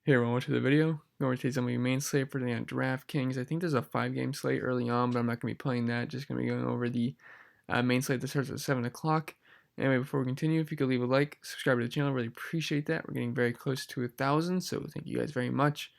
Hey everyone, welcome to the video. Going to today's MLB main slate for today on DraftKings. I think there's a 5-game slate early on, but I'm not going to be playing that. Just going to be going over the main slate that starts at 7 o'clock. Anyway, before we continue, if you could leave a like, subscribe to the channel, really appreciate that. We're getting very close to 1,000, so thank you guys very much.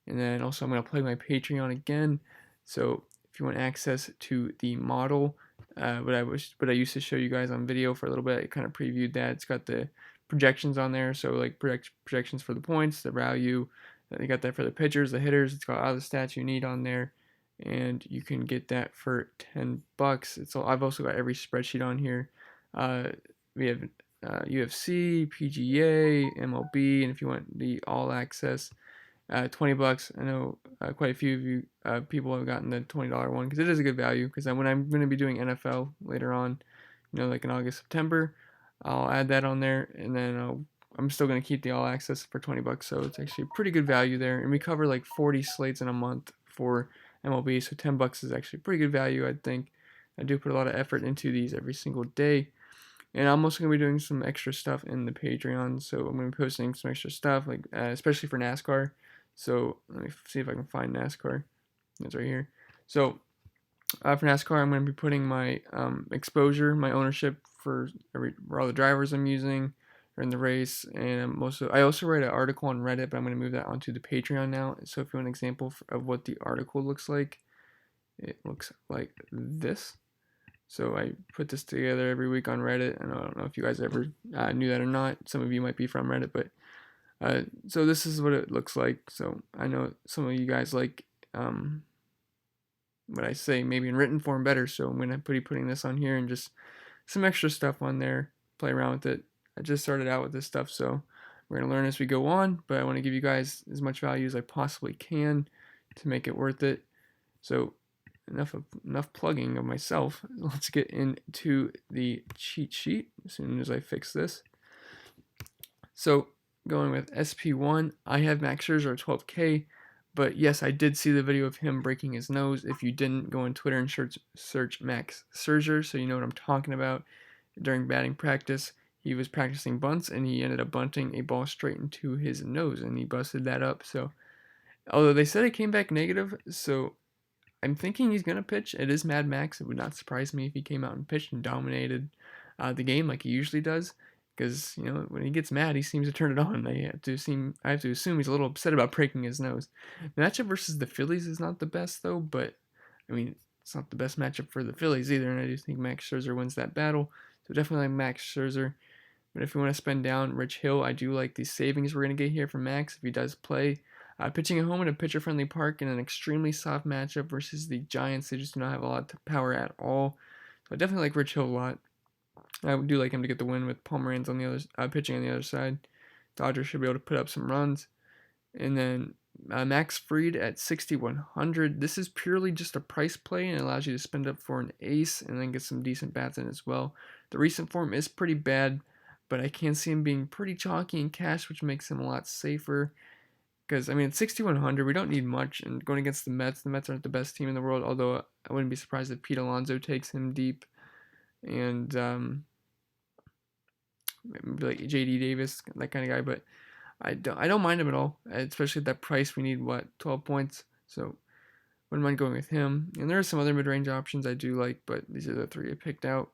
And then also I'm going to plug my Patreon again. So if you want access to the model, what I used to show you guys on video for a little bit, I kind of previewed that. It's got the projections on there, so like projections for the points, the value. They got that for the pitchers, the hitters. It's got all the stats you need on there, and you can get that for $10. I've also got every spreadsheet on here. We have UFC, PGA, MLB, and if you want the all access, $20. I know quite a few of you people have gotten the $20 one because it is a good value. Because when I'm going to be doing NFL later on, like in August, September, I'll add that on there, and then I'm still going to keep the all access for $20. So it's actually a pretty good value there, and we cover like 40 slates in a month for MLB. So $10 is actually a pretty good value, I think. I do put a lot of effort into these every single day. And I'm also going to be doing some extra stuff in the Patreon. So I'm going to be posting some extra stuff, like especially for NASCAR. So let me see if I can find NASCAR. It's right here. So for NASCAR, I'm going to be putting my exposure, my ownership for all the drivers I'm using in the race. And I also write an article on Reddit, but I'm going to move that onto the Patreon now. So if you want an example of what the article looks like, it looks like this. So I put this together every week on Reddit, and I don't know if you guys ever knew that or not. Some of you might be from Reddit, but so this is what it looks like. So I know some of you guys like what I say maybe in written form better, so I'm going to be putting this on here and just some extra stuff on there, play around with it. I just started out with this stuff, so we're going to learn as we go on, but I want to give you guys as much value as I possibly can to make it worth it. So enough plugging of myself. Let's get into the cheat sheet as soon as I fix this. So going with SP1, I have Max Scherzer at 12K, but yes, I did see the video of him breaking his nose. If you didn't, go on Twitter and search Max Scherzer so you know what I'm talking about. During batting practice, he was practicing bunts, and he ended up bunting a ball straight into his nose, and he busted that up. So although they said it came back negative, so I'm thinking he's going to pitch. It is Mad Max. It would not surprise me if he came out and pitched and dominated the game like he usually does. Because, when he gets mad, he seems to turn it on. I have to assume he's a little upset about breaking his nose. The matchup versus the Phillies is not the best, though. But, it's not the best matchup for the Phillies either. And I do think Max Scherzer wins that battle. So definitely like Max Scherzer. But if you want to spend down Rich Hill, I do like the savings we're going to get here from Max if he does play. Pitching at home in a pitcher-friendly park in an extremely soft matchup versus the Giants. They just do not have a lot of power at all. So I definitely like Rich Hill a lot. I do like him to get the win with Pomeranz on the other pitching on the other side. Dodgers should be able to put up some runs. And then Max Fried at 6,100. This is purely just a price play and allows you to spend up for an ace and then get some decent bats in as well. The recent form is pretty bad, but I can see him being pretty chalky in cash, which makes him a lot safer. Because, at 6,100, we don't need much. And going against the Mets aren't the best team in the world, although I wouldn't be surprised if Pete Alonso takes him deep. And maybe like J.D. Davis, that kind of guy. But I don't mind him at all, especially at that price. We need, 12 points. So wouldn't mind going with him. And there are some other mid-range options I do like, but these are the three I picked out.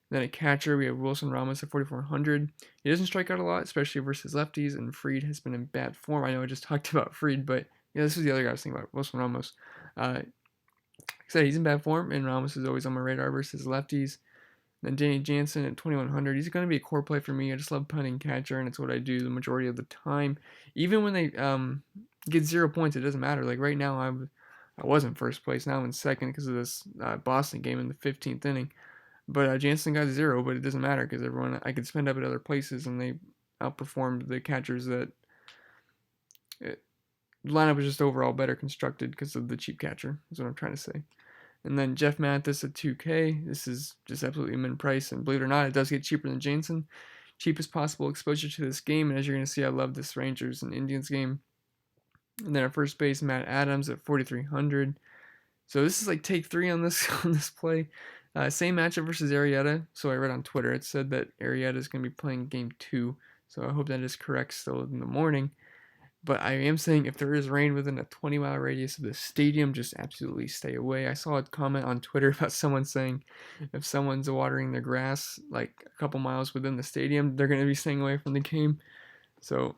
Then at catcher, we have Wilson Ramos at 4,400. He doesn't strike out a lot, especially versus lefties, and Fried has been in bad form. I know I just talked about Fried, but this is the other guy I was thinking about, Wilson Ramos. Like I said, he's in bad form, and Ramos is always on my radar versus lefties. Then Danny Jansen at 2,100. He's going to be a core play for me. I just love punting catcher, and it's what I do the majority of the time. Even when they get 0 points, it doesn't matter. Like right now, I was in first place. Now I'm in second because of this Boston game in the 15th inning. But Jansen got 0, but it doesn't matter because I could spend up at other places, and they outperformed the catchers the lineup was just overall better constructed because of the cheap catcher, is what I'm trying to say. And then Jeff Mathis at 2K. This is just absolutely min price, and believe it or not, it does get cheaper than Jansen. Cheapest possible exposure to this game, and as you're going to see, I love this Rangers and Indians game. And then at first base, Matt Adams at 4,300. So this is like take 3 on this play. Same matchup versus Arrieta. So I read on Twitter, it said that Arrieta is going to be playing game 2. So I hope that is correct still in the morning. But I am saying if there is rain within a 20-mile radius of the stadium, just absolutely stay away. I saw a comment on Twitter about someone saying if someone's watering their grass like a couple miles within the stadium, they're going to be staying away from the game. So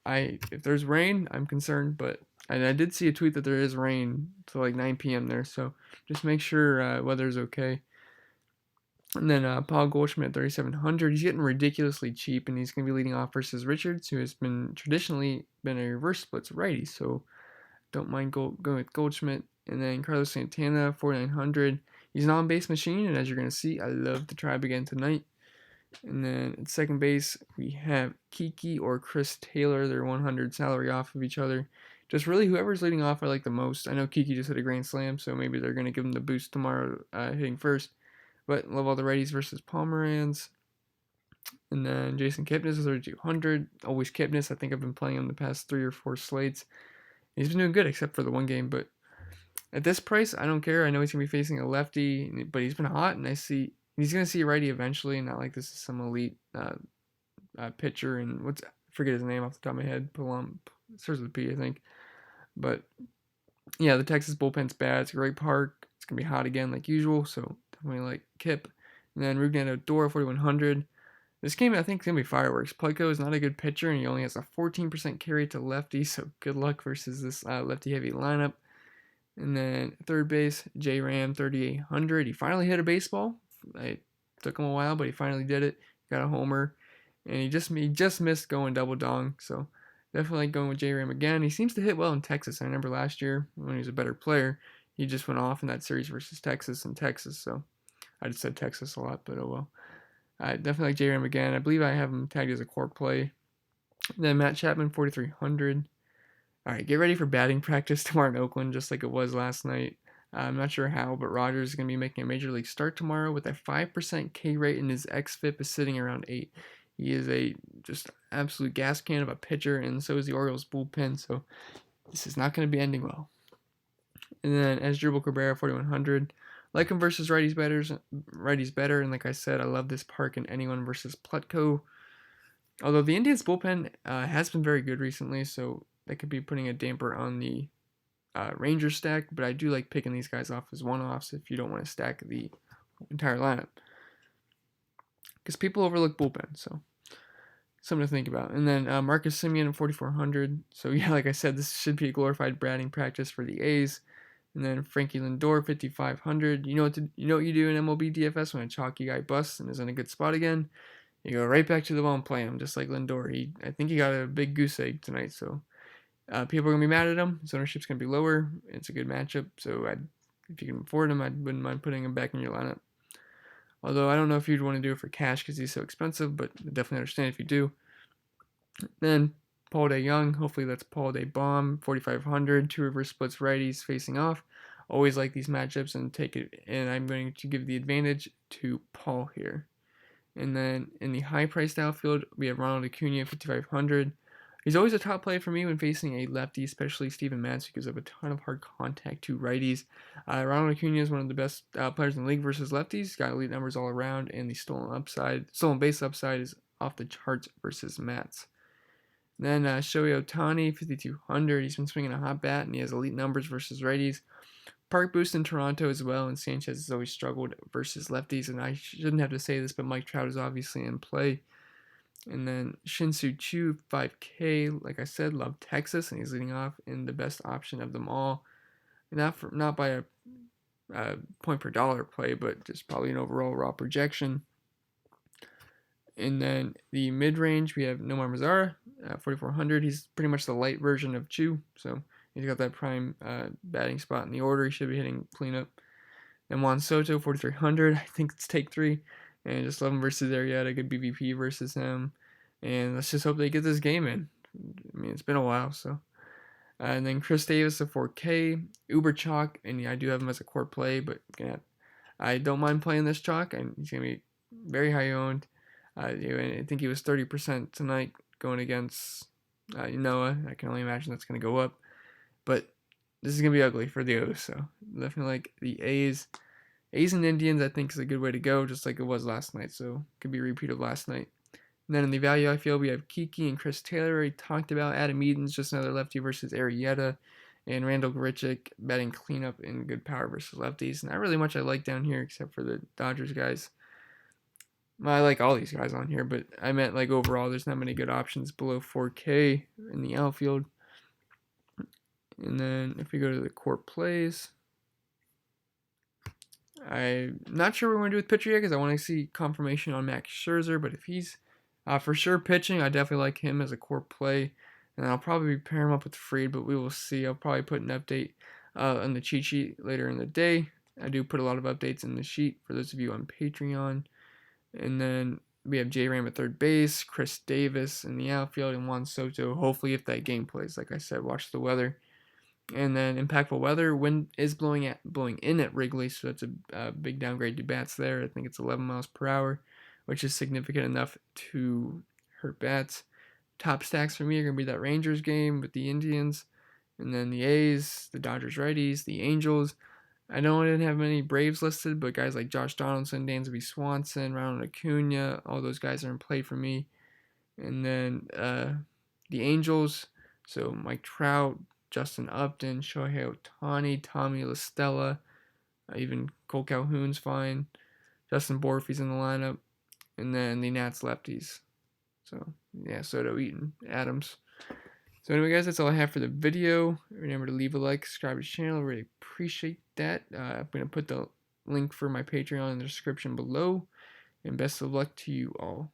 if there's rain, I'm concerned, but and I did see a tweet that there is rain till like 9 p.m. there, so just make sure weather's okay. And then Paul Goldschmidt at 3,700. He's getting ridiculously cheap, and he's going to be leading off versus Richards, who has been traditionally been a reverse splits righty. So don't mind going with Goldschmidt. And then Carlos Santana, 4,900. He's an on-base machine, and as you're going to see, I love the Tribe again tonight. And then at second base, we have Kiki or Chris Taylor. They're 100 salary off of each other. Just really whoever's leading off I like the most. I know Kiki just hit a grand slam, so maybe they're going to give him the boost tomorrow hitting first. But love all the righties versus Pomeranz. And then Jason Kipnis is 3,200. Always Kipnis. I think I've been playing him the past 3 or 4 slates. He's been doing good except for the one game. But at this price, I don't care. I know he's going to be facing a lefty, but he's been hot. And he's going to see a righty eventually. Not like this is some elite pitcher. And I forget his name off the top of my head. Starts with a P, I think. But yeah, the Texas bullpen's bad. It's a great park. It's going to be hot again like usual. So definitely like Kip. And then Rougned Odor, 4,100. This game, I think, is going to be fireworks. Pleco is not a good pitcher, and he only has a 14% carry to lefty, so good luck versus this lefty-heavy lineup. And then third base, J Ram, 3,800. He finally hit a baseball. It took him a while, but he finally did it. Got a homer, and he just missed going double dong. So definitely going with J Ram again. He seems to hit well in Texas. I remember last year when he was a better player, he just went off in that series versus Texas in Texas. So I just said Texas a lot, but oh well. I definitely like J-Ram again. I believe I have him tagged as a core play. Then Matt Chapman, 4,300. All right, get ready for batting practice tomorrow in Oakland, just like it was last night. I'm not sure how, but Rogers is going to be making a major league start tomorrow with a 5% K rate, and his xFIP is sitting around 8. He is a just absolute gas can of a pitcher, and so is the Orioles bullpen, so this is not going to be ending well. And then Asdrubal Cabrera, 4,100. Like him versus righties better, and like I said, I love this park and anyone versus Plutko. Although the Indians bullpen has been very good recently, so that could be putting a damper on the Rangers stack, but I do like picking these guys off as one-offs if you don't want to stack the entire lineup. Because people overlook bullpen, so something to think about. And then Marcus Semien at 4,400. So yeah, like I said, this should be a glorified batting practice for the A's. And then Frankie Lindor, 5,500. You know what you do in MLB DFS when a chalky guy busts and is in a good spot again? You go right back to the well and play him, just like Lindor. I think he got a big goose egg tonight, so people are going to be mad at him. His ownership's going to be lower. It's a good matchup, so if you can afford him, I wouldn't mind putting him back in your lineup. Although I don't know if you'd want to do it for cash because he's so expensive, but I definitely understand if you do. Then Paul DeYoung, hopefully that's Paul DeBomb, 4,500, 2 reverse splits righties facing off. Always like these matchups and take it, and I'm going to give the advantage to Paul here. And then in the high-priced outfield, we have Ronald Acuna, 5,500. He's always a top play for me when facing a lefty, especially Steven Matz, who gives up a ton of hard contact to righties. Ronald Acuna is one of the best players in the league versus lefties. He's got elite numbers all around, and the stolen base upside is off the charts versus Matz. Then Shohei Ohtani, 5,200. He's been swinging a hot bat, and he has elite numbers versus righties. Park boost in Toronto as well, and Sanchez has always struggled versus lefties. And I shouldn't have to say this, but Mike Trout is obviously in play. And then Shin-Soo Choo, 5K. Like I said, love Texas, and he's leading off in the best option of them all. Not by a point per dollar play, but just probably an overall raw projection. And then the mid-range, we have Nomar Mazara, 4,400. He's pretty much the light version of Chu, so he's got that prime batting spot in the order. He should be hitting cleanup. And Juan Soto, 4,300. I think it's take 3. And just love him versus Arrieta, good BVP versus him. And let's just hope they get this game in. I mean, it's been a while, so. And then Chris Davis at 4K. Uber Chalk, and I do have him as a core play, but I don't mind playing this Chalk, and he's going to be very high owned. I think he was 30% tonight going against Noah. I can only imagine that's going to go up. But this is going to be ugly for the O's, so definitely like the A's. A's and Indians, I think, is a good way to go, just like it was last night. So it could be a repeat of last night. And then in the value outfield, we have Kiki and Chris Taylor. We talked about Adam Eaton's just another lefty versus Arrieta, and Randall Grichuk batting cleanup in good power versus lefties. Not really much I like down here except for the Dodgers guys. I like all these guys on here, but I meant like overall, there's not many good options below 4K in the outfield. And then if we go to the core plays, I'm not sure what we're going to do with pitcher yet because I want to see confirmation on Max Scherzer. But if he's for sure pitching, I definitely like him as a core play. And I'll probably pair him up with Fried, but we will see. I'll probably put an update on the cheat sheet later in the day. I do put a lot of updates in the sheet for those of you on Patreon. And then we have J Ram at third base, Chris Davis in the outfield, and Juan Soto. Hopefully, if that game plays, like I said, watch the weather. And then impactful weather, wind is blowing in at Wrigley, so that's a big downgrade to bats there. I think it's 11 miles per hour, which is significant enough to hurt bats. Top stacks for me are going to be that Rangers game with the Indians, and then the A's, the Dodgers righties, the Angels. I know I didn't have many Braves listed, but guys like Josh Donaldson, Dansby Swanson, Ronald Acuna, all those guys are in play for me. And then the Angels, so Mike Trout, Justin Upton, Shohei Ohtani, Tommy La Stella, even Cole Calhoun's fine. Justin Borfe's in the lineup. And then the Nats lefties. So, yeah, Soto, Eaton, Adams. So anyway, guys, that's all I have for the video. Remember to leave a like, subscribe to the channel. I really appreciate that. I'm going to put the link for my Patreon in the description below. And best of luck to you all.